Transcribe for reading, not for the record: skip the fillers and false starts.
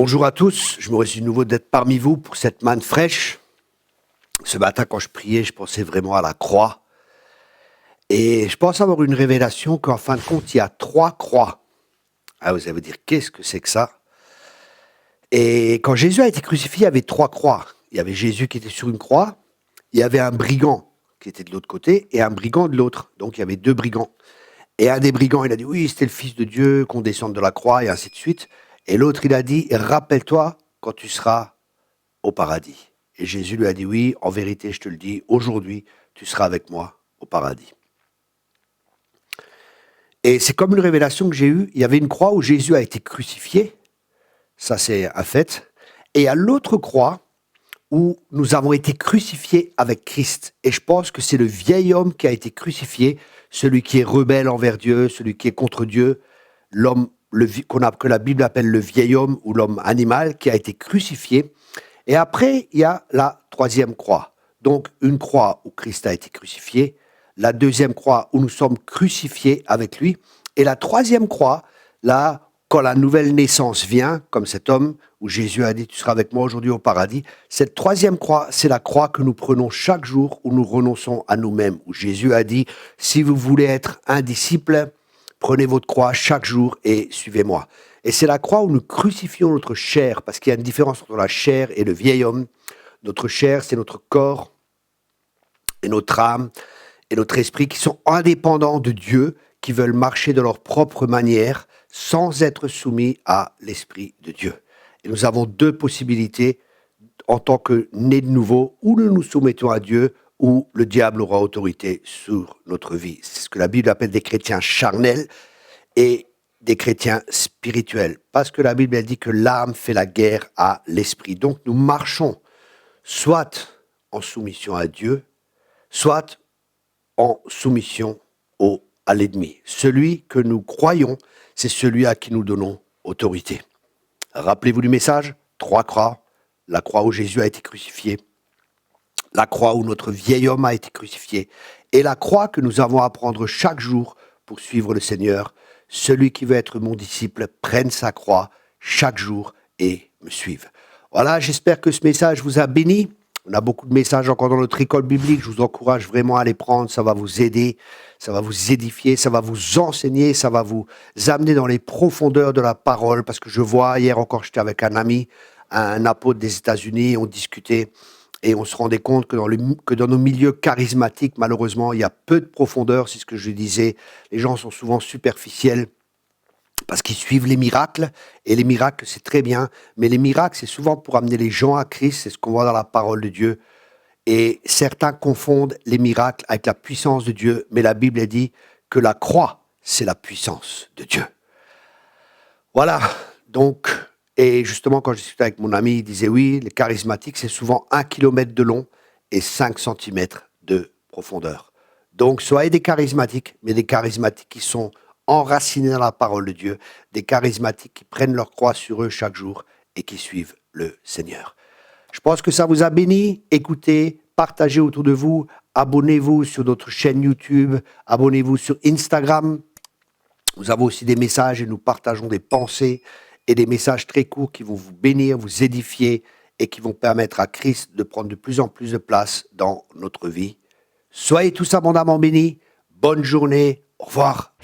Bonjour à tous, je me réjouis de nouveau d'être parmi vous pour cette manne fraîche. Ce matin, quand je priais, je pensais vraiment à la croix. Et je pense avoir une révélation qu'en fin de compte, il y a 3 croix. Ah, vous allez vous dire, qu'est-ce que c'est que ça? Et quand Jésus a été crucifié, il y avait 3 croix. Il y avait Jésus qui était sur une croix, il y avait un brigand qui était de l'autre côté et un brigand de l'autre. Donc il y avait 2 brigands. Et un des brigands, il a dit, oui, c'était le Fils de Dieu, qu'on descende de la croix, et ainsi de suite. Et l'autre, il a dit, rappelle-toi quand tu seras au paradis. Et Jésus lui a dit, oui, en vérité, je te le dis, aujourd'hui, tu seras avec moi au paradis. Et c'est comme une révélation que j'ai eue. Il y avait une croix où Jésus a été crucifié. Ça, c'est un fait. Et à l'autre croix où nous avons été crucifiés avec Christ. Et je pense que c'est le vieil homme qui a été crucifié, celui qui est rebelle envers Dieu, celui qui est contre Dieu, l'homme que la Bible appelle le vieil homme ou l'homme animal qui a été crucifié. Et après, il y a la 3e croix. Donc, une croix où Christ a été crucifié, la 2e croix où nous sommes crucifiés avec lui, et la 3e croix, là, quand la nouvelle naissance vient, comme cet homme, où Jésus a dit, tu seras avec moi aujourd'hui au paradis, cette 3e croix, c'est la croix que nous prenons chaque jour où nous renonçons à nous-mêmes, où Jésus a dit, si vous voulez être un disciple, prenez votre croix chaque jour et suivez-moi. Et c'est la croix où nous crucifions notre chair, parce qu'il y a une différence entre la chair et le vieil homme. Notre chair, c'est notre corps et notre âme et notre esprit qui sont indépendants de Dieu, qui veulent marcher de leur propre manière, sans être soumis à l'Esprit de Dieu. Et nous avons 2 possibilités en tant que nés de nouveau, où nous nous soumettons à Dieu, où le diable aura autorité sur notre vie. C'est ce que la Bible appelle des chrétiens charnels et des chrétiens spirituels. Parce que la Bible elle dit que l'âme fait la guerre à l'esprit. Donc nous marchons soit en soumission à Dieu, soit en soumission à l'ennemi. Celui que nous croyons, c'est celui à qui nous donnons autorité. Rappelez-vous du message, 3 croix. La croix où Jésus a été crucifié, la croix où notre vieil homme a été crucifié, et la croix que nous avons à prendre chaque jour pour suivre le Seigneur. Celui qui veut être mon disciple prenne sa croix chaque jour et me suive. Voilà, j'espère que ce message vous a béni. On a beaucoup de messages encore dans notre école biblique. Je vous encourage vraiment à les prendre. Ça va vous aider, ça va vous édifier, ça va vous enseigner, ça va vous amener dans les profondeurs de la parole. Parce que je vois, hier encore, j'étais avec un ami, un apôtre des États-Unis, on discutait et on se rendait compte que dans nos milieux charismatiques, malheureusement, il y a peu de profondeur, c'est ce que je disais. Les gens sont souvent superficiels parce qu'ils suivent les miracles, et les miracles, c'est très bien, mais les miracles, c'est souvent pour amener les gens à Christ, c'est ce qu'on voit dans la parole de Dieu. Et certains confondent les miracles avec la puissance de Dieu, mais la Bible dit que la croix, c'est la puissance de Dieu. Voilà, donc... Et justement, quand je discutais avec mon ami, il disait oui, les charismatiques, c'est souvent 1 kilomètre de long et 5 centimètres de profondeur. Donc, soyez des charismatiques, mais des charismatiques qui sont enracinés dans la parole de Dieu, des charismatiques qui prennent leur croix sur eux chaque jour et qui suivent le Seigneur. Je pense que ça vous a béni. Écoutez, partagez autour de vous, abonnez-vous sur notre chaîne YouTube, abonnez-vous sur Instagram. Nous avons aussi des messages et nous partageons des pensées et des messages très courts qui vont vous bénir, vous édifier et qui vont permettre à Christ de prendre de plus en plus de place dans notre vie. Soyez tous abondamment bénis. Bonne journée. Au revoir.